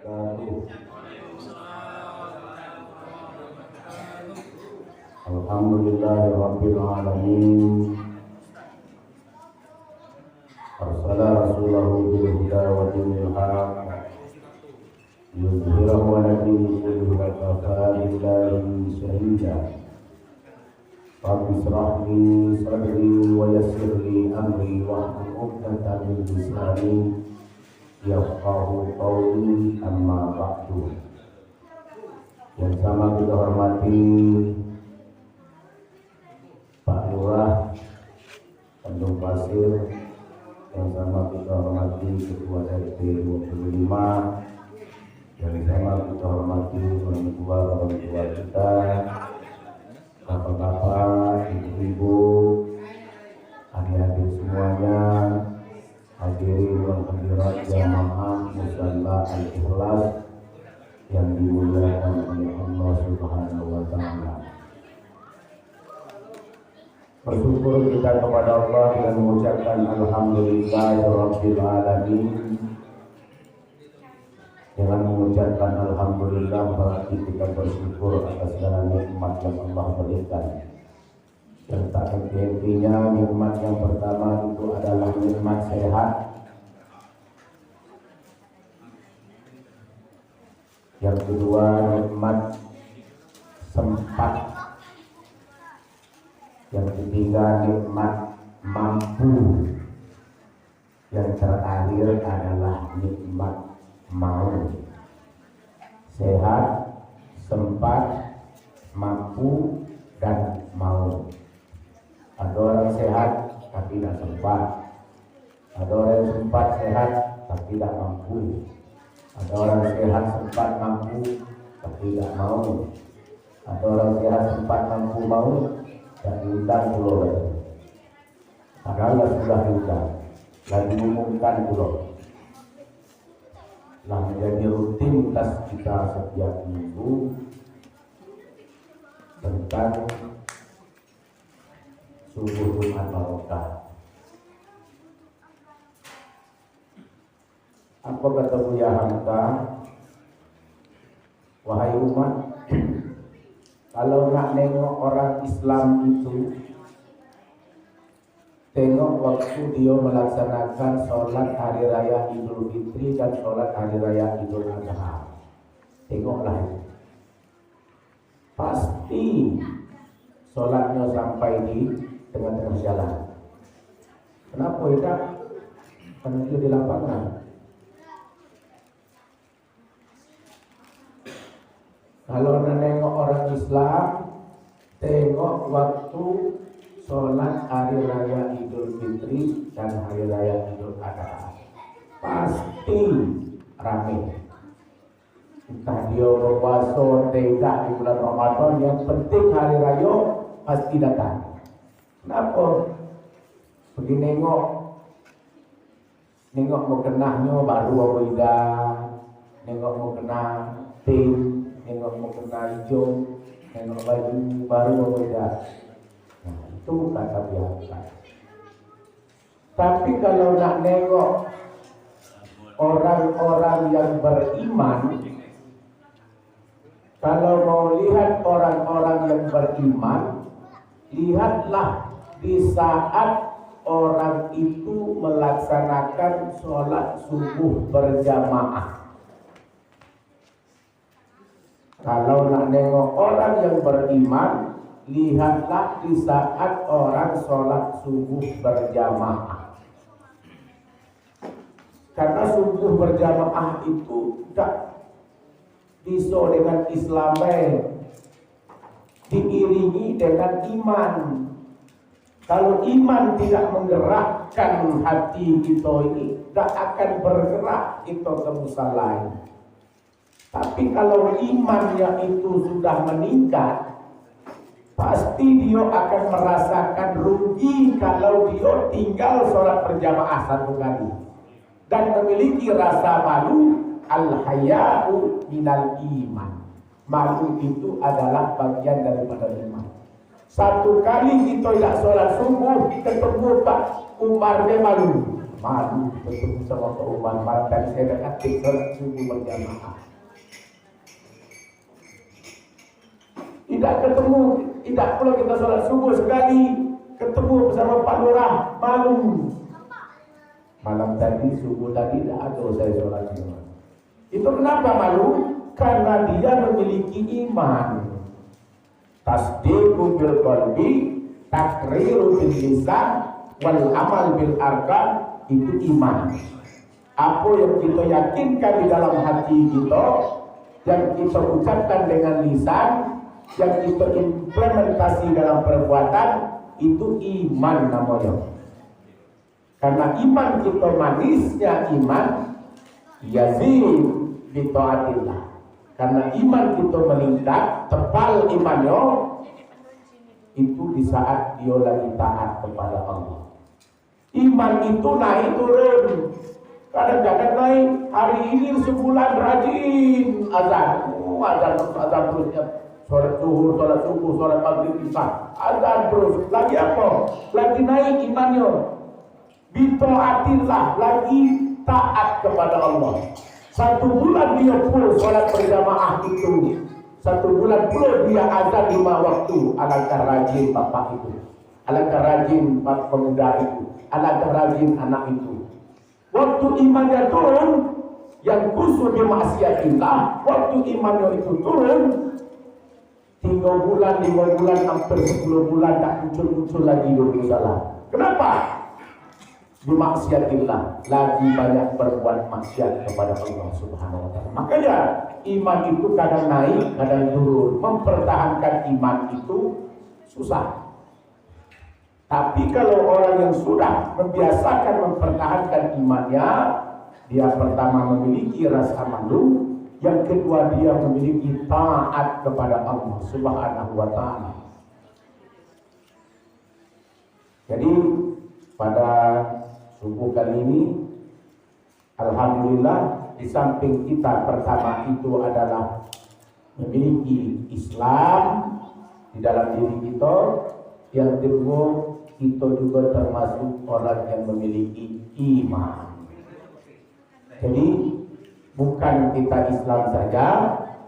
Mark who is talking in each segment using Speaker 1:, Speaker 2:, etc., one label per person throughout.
Speaker 1: wabarakatuh. Alhamdulillahirabbil alamin. Arsala rasulahu bil huda wa dinil haq yuzhirahu ala dini kullihi wa kafa billahi shahida. Rabbi ishrah li sadri wa yassir li amri wahlul 'uqdatam min lisani yafqahu qawli, amma ba'du. Yang sama kita hormati Pak Lurah Tanjung Pasir, yang sama kita hormati Ketua RT 25, yang sama kita hormati orang tua kita, bapak-bapak, ibu-ibu, adik-adik semuanya, hadirin wal hadirat jamaah musalla al-ikhlas yang dimuliakan oleh Allah Subhanahu wa taala. Bersyukur kita kepada Allah dengan mengucapkan alhamdulillahirabbil alamin. Dengan mengucapkan alhamdulillah berarti kita bersyukur atas segala nikmat yang Allah berikan. Yang tak henti-hentinya nikmat yang pertama itu adalah nikmat sehat. Yang kedua nikmat sempat. Yang ketiga nikmat mampu. Yang terakhir adalah nikmat mau. Sehat, sempat, mampu, dan mau. Ada orang sehat tapi tidak sempat. Ada orang yang sempat sehat tapi tidak mampu. Ada orang sehat sempat mampu tapi tidak mau. Ada orang sehat sempat mampu mau dan diundang pulau lagi. Padahal sudah diundang, lagi diumumkan pulau. Nah, menjadi rutinitas kita setiap minggu tentang subuh Jumat Barokah. Apa kata Buya Hamka? Wahai umat, kalau nak nengok orang Islam itu, tengok waktu dia melaksanakan sholat hari raya Idul Fitri dan sholat hari raya Idul Adha. Tengoklah itu. Pasti sholatnya sampai di tengah-tengah jalan. Kenapa tidak? Karena dia di lapangan. Kalau nengok orang Islam, tengok waktu sholat hari raya Idul Fitri dan hari raya Idul Adha. Pasti ramai. Entah dia berpuasa tidak di bulan Ramadan, yang penting hari raya pasti datang. Kenapa? Pergi nengok mau kenahnya baru awida, nengok mau kenah tim, nengok mau kenah hijau, nengok baju baru awida. Nah, itu kata biasa. Tapi kalau nak nengok orang-orang yang beriman, kalau mau lihat orang-orang yang beriman, lihatlah di saat orang itu melaksanakan sholat subuh berjamaah. Kalau nak nengok orang yang beriman, lihatlah di saat orang sholat subuh berjamaah. Karena subuh berjamaah itu tak bisa dengan Islamnya, diiringi dengan iman. Kalau iman tidak menggerakkan hati kita ini, tak akan bergerak kita ke musala. Tapi kalau imannya itu sudah meningkat, pasti dia akan merasakan rugi kalau dia tinggal sholat berjamaah satu kali dan memiliki rasa malu. Al-haya'u minal iman. Malu itu adalah bagian daripada iman. Satu kali kita tidak sholat subuh, ketemu Pak Umar dia malu. bertemu sama Pak Umar. Malam tadi saya dekat sholat subuh berjamaah. Tidak ketemu, tidak pula kita sholat subuh sekali. Ketemu bersama Pak Lurah, malu. Malam tadi, subuh tadi tidak ada saya sholat jamaah. Itu kenapa malu? Karena dia memiliki iman. Tasdiqu bil qalbi, takriru bil lisan, wal amal bil arkan, itu iman. Apa yang kita yakinkan di dalam hati kita, yang kita ucapkan dengan lisan, yang kita implementasi dalam perbuatan, itu iman namanya. Karena iman kita manisnya iman, yazid bi taatillah. Karena iman kita meningkat, tebal imannya, itu di saat dia lagi taat kepada Allah. Iman itu naik turun. Kadang-kadang naik, hari ini sebulan rajin azan. Azan terusnya. Sholat zuhur, sholat subuh, sholat maghrib, isya. Azan terus. Lagi apa? Lagi naik imannya. Bita'atillah, lagi taat kepada Allah. 1 bulan dia full sholat berjamaah itu. 1 bulan full dia azan 5 waktu. Alangkah rajin bapak itu. Alangkah rajin pemuda itu. Alangkah rajin anak itu. Waktu imannya turun, yang kusur di maksiatillah, waktu imannya itu turun, 3 bulan, 5 bulan, hampir 10 bulan tak muncul-muncul lagi dosa salah. Kenapa? Di maksiatillah, lagi banyak berbuat maksiat kepada Allah Subhanahu wa taala. Makanya iman itu kadang naik, kadang turun. Mempertahankan iman itu susah. Tapi kalau orang yang sudah membiasakan mempertahankan imannya, dia pertama memiliki rasa malu, yang kedua dia memiliki taat kepada Allah Subhanahu wa taala. Jadi pada subuh kali ini, alhamdulillah, di samping kita pertama itu adalah memiliki Islam di dalam diri kita, yang kedua kita juga termasuk orang yang memiliki iman. Jadi bukan kita Islam saja,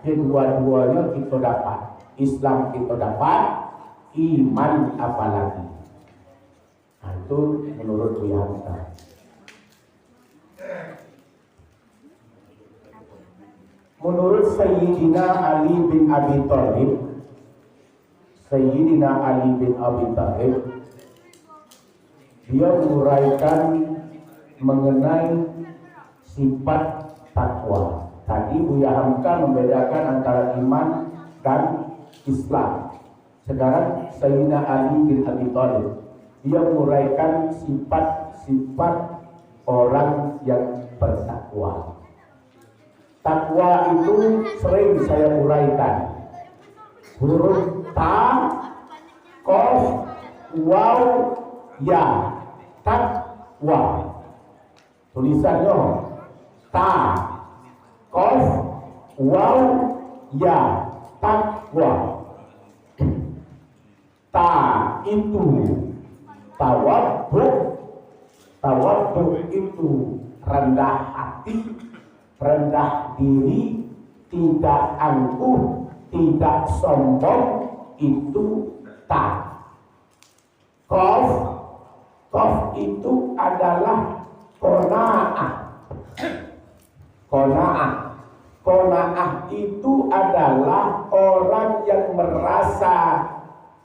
Speaker 1: kedua-duanya kita dapat. Islam kita dapat, iman apalagi. Nah, itu menurut Buya Hamka. Menurut Sayyidina Ali bin Abi Thalib, Sayyidina Ali bin Abi Thalib, dia menguraikan mengenai sifat takwa. Tadi Buya Hamka membedakan antara iman dan Islam. Sekarang Sayyidina Ali bin Abi Thalib, dia menguraikan sifat-sifat orang yang bertakwa. Takwa itu sering saya uraikan. Huruf ta, kof, waw, ya. Takwa. Tulisannya ta, kof, waw, ya. Takwa. Ta itu tawadhu. Tawadhu itu rendah hati, rendah diri, tidak angkuh, tidak sombong, itu ta. Qaf, qaf itu adalah qanaah. Qanaah. Qanaah itu adalah orang yang merasa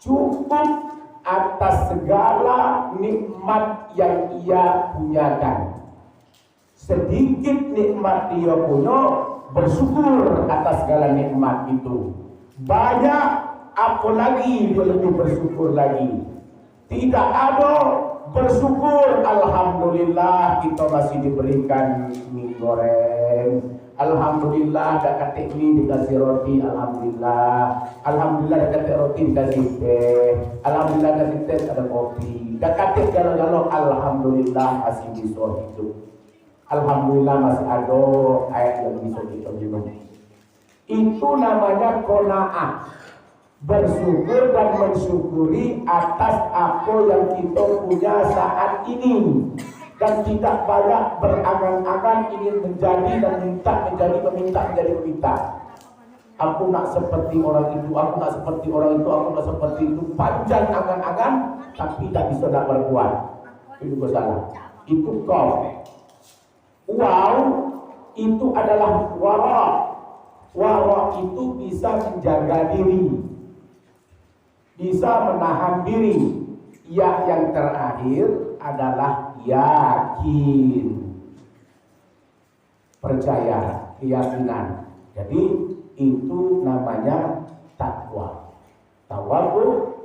Speaker 1: cukup atas segala nikmat yang ia punyakan. Sedikit nikmat dia punya, bersyukur atas segala nikmat itu. Banyak, apalagi dia lebih bersyukur lagi. Tidak ada, bersyukur, alhamdulillah kita masih diberikan mie goreng. Alhamdulillah dak katik mie dikasih roti, alhamdulillah. Alhamdulillah dak katik roti dikasih teh. Alhamdulillah kasih teh ada kopi. Dak katik galau-galau, alhamdulillah masih bisa hidup. Alhamdulillah masih ada air yang bisa kita minum. Itu namanya qanaah. Bersyukur dan mensyukuri atas apa yang kita punya saat ini. dan tidak banyak berangan-angan ingin menjadi dan meminta. Aku nak seperti orang itu, aku nak seperti orang itu, aku nak seperti itu. Panjang angan-angan, tapi tak bisa nak berbuat. Itu salah. Itu kau. Wow, itu adalah wara. Wara itu bisa menjaga diri, bisa menahan diri. Ya, yang terakhir adalah yakin, percaya, keyakinan. Jadi itu namanya takwa. Tawakkul,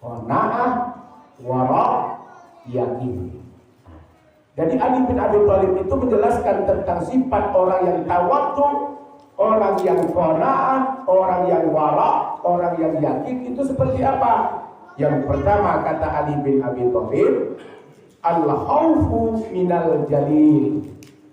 Speaker 1: qanaah, wara, yakin. Jadi Ali bin Abi Thalib itu menjelaskan tentang sifat orang yang tawakkul, orang yang qanaah, orang yang wara, orang yang yakin itu seperti apa? Yang pertama kata Ali bin Abi Thalib, al-khaufu minal jalil.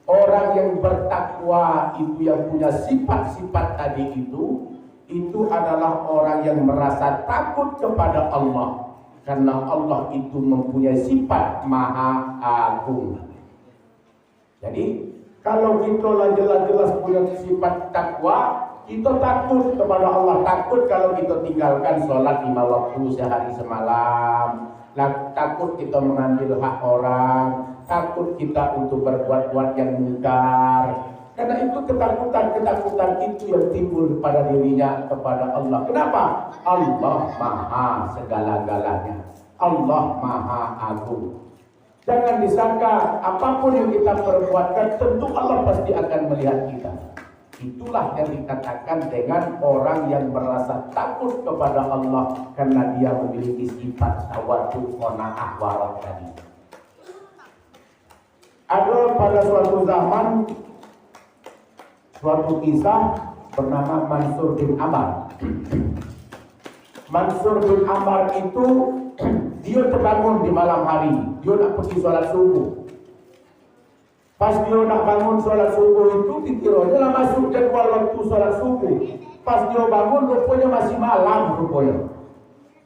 Speaker 1: Orang yang bertakwa itu, yang punya sifat-sifat tadi itu adalah orang yang merasa takut kepada Allah, karena Allah itu mempunyai sifat maha agung. Jadi kalau kita jelas-jelas punya sifat takwa, kita takut kepada Allah. Takut kalau kita tinggalkan sholat 5 waktu sehari semalam, takut kita mengambil hak orang, takut kita untuk berbuat-buat yang mungkar. Karena itu ketakutan itu yang timbul pada dirinya kepada Allah. Kenapa? Allah maha segala-galanya, Allah maha agung. Jangan disangka apapun yang kita perbuatkan tentu Allah pasti akan melihat kita. Itulah yang dikatakan dengan orang yang merasa takut kepada Allah, karena dia memiliki sifat tawadhu, qanaah, wara tadi. Ada pada suatu zaman suatu kisah bernama Mansur bin Ammar. Mansur bin Ammar itu dia terbangun di malam hari, dia nak pergi sholat subuh. Pas dia nak bangun sholat subuh itu dikiranya lah masuk jadwal waktu sholat subuh. Pas dia bangun rupanya masih malam rupanya.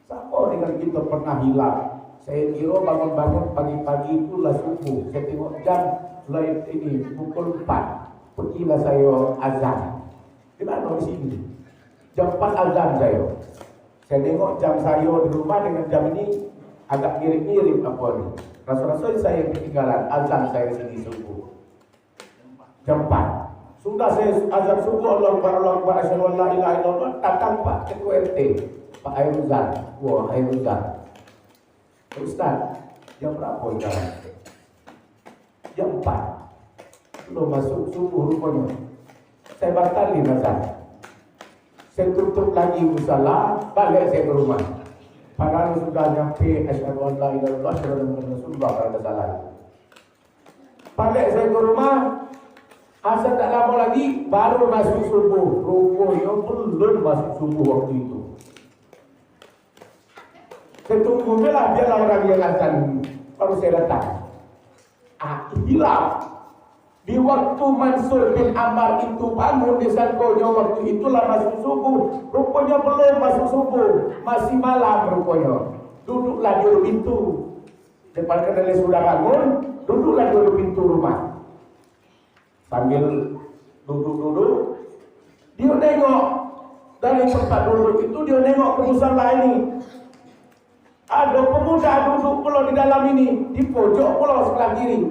Speaker 1: Sama dengan kita pernah hilang. Saya kira bangun-bangun pagi-pagi itu lah subuh. Saya tengok jam lain ini pukul 4. Pergilah saya azan. Di mana di sini? Jam 4 azan saya. Saya tengok jam saya di rumah dengan jam ini agak mirip-mirip apa ni. Rasa-rasa saya ketinggalan azan saya sini subuh. Jam 4. Sudah saya azan subuh, Allahu Akbar, asyhadu an la ilaha illallah, datang Pak Ketua RT, Pak Airuzan. Wah, Airuzan. Ustaz, jam berapa sekarang? Jam 4. Belum masuk subuh rupanya. Saya batalin azan. Saya tutup lagi musala, balik saya ke rumah. Padahal sudah nyampe asyhadu an la ilaha illallah, asyhadu anna Rasulullah pada salat. Balik saya ke rumah, asal tak lama lagi baru masuk subuh. Rupanya belum masuk subuh waktu itu. Saya tunggu lah biarlah orang yang akan baru saya datang. Hilang. Di waktu Mansur bin Ammar itu bangun di sangkonya, waktu itulah masuk subuh. Rupanya belum masuk subuh, masih malam rupanya. Duduklah di pintu. Depan kedai sudah bangun, duduklah di pintu rumah. Sambil duduk-duduk, dia nengok dari tempat duduk itu, dia nengok ke musala ini. Ada pemuda duduk pula di dalam ini, di pojok pula sebelah kiri,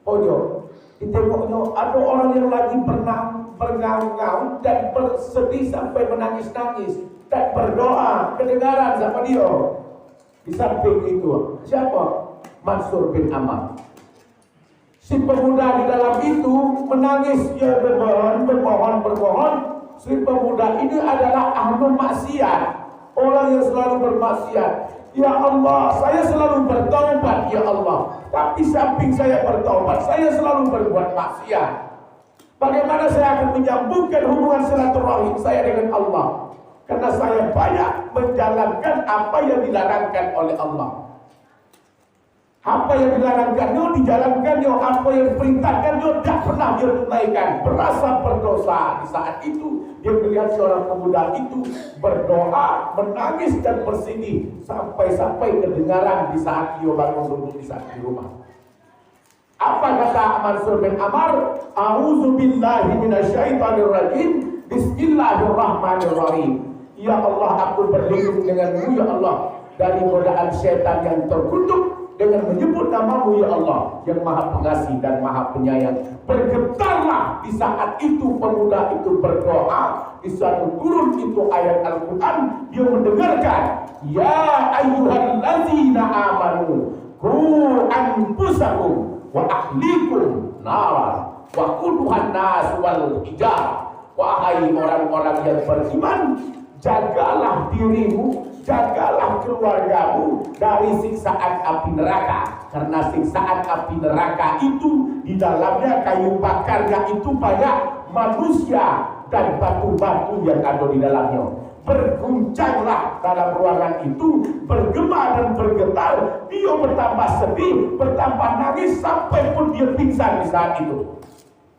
Speaker 1: pojok. Ditengoknya ada orang yang lagi berngaung-ngaung dan bersedih sampai menangis-nangis dan berdoa, kedengaran sama dia. Di samping itu siapa? Mansur bin Ammar. Si pemuda di dalam itu menangis, dia bermohon. Si pemuda ini adalah ahlul maksiat, orang yang selalu bermaksiat. Ya Allah, saya selalu bertaubat ya Allah. Tapi samping saya bertaubat, saya selalu berbuat maksiat. Bagaimana saya akan menyambungkan hubungan silaturahim saya dengan Allah? Karena saya banyak menjalankan apa yang dilarangkan oleh Allah. Apa yang dilarangkannya dijalankannya, apa yang diperintahkannya tidak pernah dia tunaikan. Berasa berdosa. Di saat itu dia melihat seorang pemuda itu berdoa, menangis dan bersedih sampai kedengaran di saat dia bangun duduk di saat di rumah. Apa kata Mansur bin Amar? A'udzubillahi minasyaitonirrajim. Bismillahirrahmanirrahim. Ya Allah, aku berlindung denganmu ya Allah dari godaan setan yang terkutuk dengan menyebut namamu ya Allah yang maha pengasih dan maha penyayang. Bergetarlah di saat itu pemuda itu berdoa. Di saat turun itu ayat Al-Quran, dia mendengarkan, ya ayyuhallazina amanu qu anfusakum wa ahlikum naran wa quduhan nas wal hijar. Wahai orang-orang yang beriman, jagalah dirimu, jagalah keluargamu dari siksaan api neraka. Karena siksaan api neraka itu di dalamnya kayu bakarnya itu banyak manusia dan batu-batu yang ada di dalamnya. Berguncanglah dalam ruangan itu, bergema dan bergetar. Dia bertambah sedih, bertambah nangis sampai pun dia pingsan di saat itu.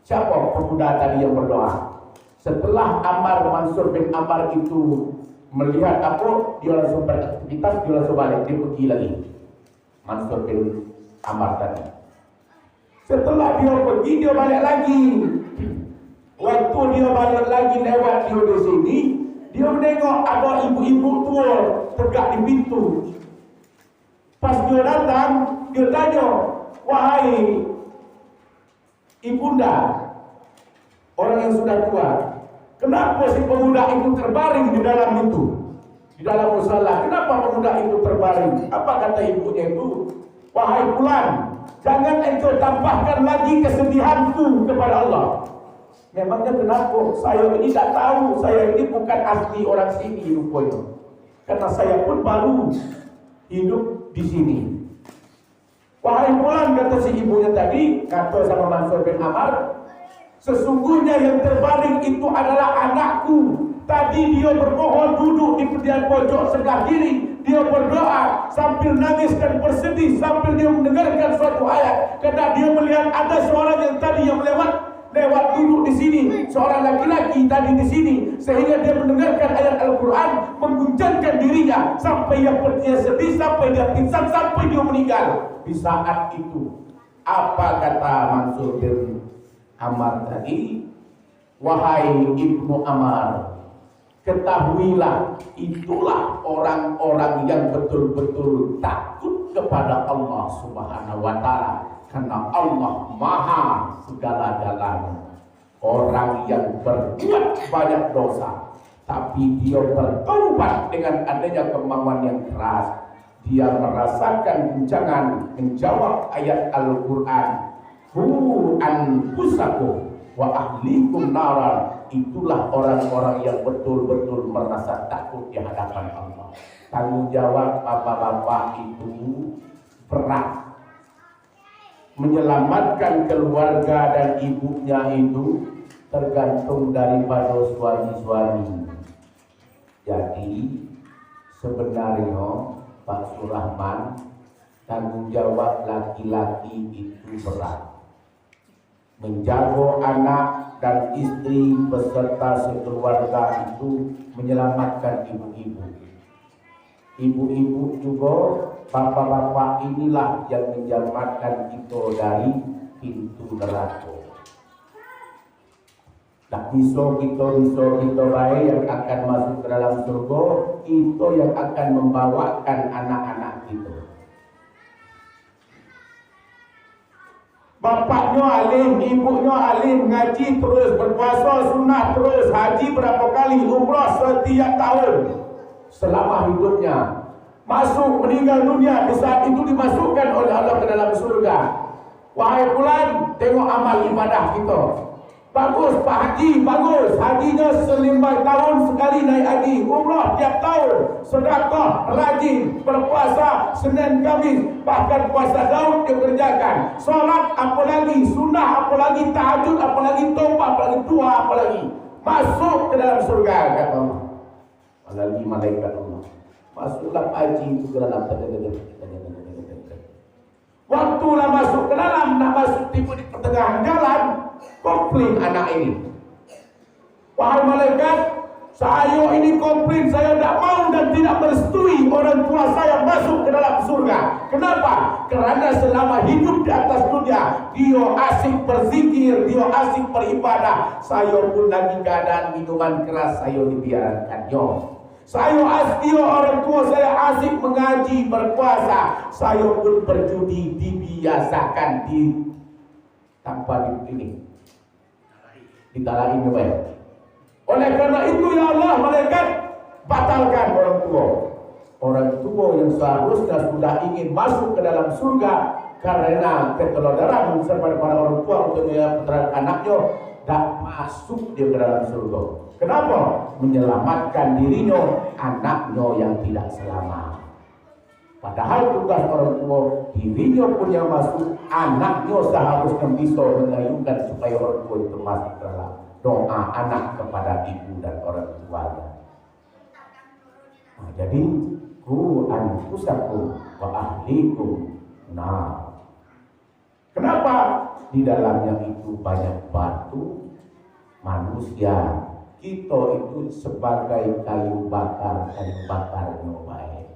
Speaker 1: Siapa pemuda tadi yang berdoa? Setelah Mansur bin Amar itu melihat apa, dia langsung beraktivitas, dia langsung balik, dia pergi lagi. Mansur bin Amar tadi. Setelah dia pergi, dia balik lagi. Waktu dia balik lagi lewat dia di sini, dia menengok ada ibu-ibu tua tegak di pintu. Pas dia datang, dia tanya, wahai ibunda, orang yang sudah tua, kenapa si pemuda itu terbaring di dalam itu? Di dalam musala, kenapa pemuda itu terbaring? Apa kata ibunya itu? Wahai Fulan, jangan engkau tambahkan lagi kesedihanku kepada Allah. Memangnya kenapa? Saya ini tak tahu, saya ini bukan asli orang sini rupanya. Karena saya pun baru hidup di sini. Wahai Fulan, kata si ibunya tadi, kata sama Mansur bin Amar, sesungguhnya yang terbaring itu adalah anakku. Tadi dia bermohon duduk di pedian pojok sebelah kiri. Dia berdoa sambil nangis dan bersedih sambil dia mendengarkan suatu ayat. Karena dia melihat ada seorang yang tadi yang lewat duduk di sini, seorang laki-laki tadi di sini, sehingga dia mendengarkan ayat Al-Quran, mengguncangkan dirinya sampai dia sedih, sampai dia pingsan, sampai dia meninggal. Di saat itu, apa kata Mansur bin Amar tadi? Wahai Ibnu Amar, ketahuilah itulah orang-orang yang betul-betul takut kepada Allah Subhanahu wa Ta'ala. Karena Allah Maha segala-galanya. Orang yang berbuat banyak dosa, tapi dia bertaubat dengan adanya kemauan yang keras, dia merasakan guncangan menjawab ayat Al-Quran, Qu anfusakum wa ahlikum naran. Itulah orang-orang yang betul-betul merasa takut di hadapan Allah. Tanggung jawab bapak-bapak itu berat. Menyelamatkan keluarga dan ibunya itu tergantung daripada suami-suami. Jadi sebenarnya Pak Surahman, tanggung jawab laki-laki itu berat. Menjaga anak dan istri beserta sekeluarga itu menyelamatkan ibu-ibu. Ibu-ibu juga, bapak-bapak inilah yang menyelamatkan kita dari pintu neraka. Tak bisa kita baik yang akan masuk ke dalam surga, itu yang akan membawakan anak-anak kita. Bapaknya alim, ibunya alim, ngaji terus, berpuasa sunnah terus, haji berapa kali, umrah setiap tahun selama hidupnya. Masuk meninggal dunia, di saat itu dimasukkan oleh Allah ke dalam surga. Wahai Fulan, tengok amal ibadah kita. Bagus Pak Haji, bagus. Hajinya selimbar tahun sekali naik haji. Umrah tiap tahun. Sedekah, rajin, berpuasa Senin Kamis, bahkan puasa Daud dia kerjakan. Solat apalagi, sunnah apalagi, tahajud apalagi, tobat apalagi, doa apalagi. Masuk ke dalam surga kata Allah. Apalagi malaikat Allah. Masuklah haji itu ke dalam. Waktulah masuk ke dalam, nak masuk tiba di pertengahan jalan, komplain anak ini. Wahai malaikat, saya ini komplain, saya tidak mau dan tidak merestui orang tua saya masuk ke dalam surga. Kenapa? Karena selama hidup di atas dunia, dia asik berzikir, dia asik beribadah. Saya pun lagi keadaan minuman keras, saya dibiarkannya. Dia orang tua saya asik mengaji, berpuasa. Saya pun berjudi, dibiasakan tanpa ini. Ditalahin baik. Oleh karena itu ya Allah, malaikat batalkan orang tua. Orang tua yang seharusnya sudah ingin masuk ke dalam surga karena keteladanan serta para orang tua untuk menyelamatkan anaknya, tak masuk dia ke dalam surga. Kenapa? Menyelamatkan dirinya, anaknya yang tidak selamat. Padahal tugas orang tua, dirinya pun yang masuk, anaknya seharusnya bisa mengayunkan supaya orang tua itu masuk ke dalam doa anak kepada ibu dan orang tuanya. Nah, jadi ku anfusakum wa ahlikum. Nah, kenapa? Di dalamnya itu banyak batu, manusia. Kita itu sebagai kayu bakarnya baik.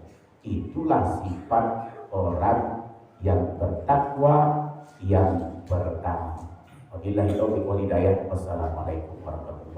Speaker 1: Itulah sifat orang yang bertakwa, yang bertakwa. Wabillahi taufiq wal hidayah. Wassalamualaikum warahmatullahi wabarakatuh.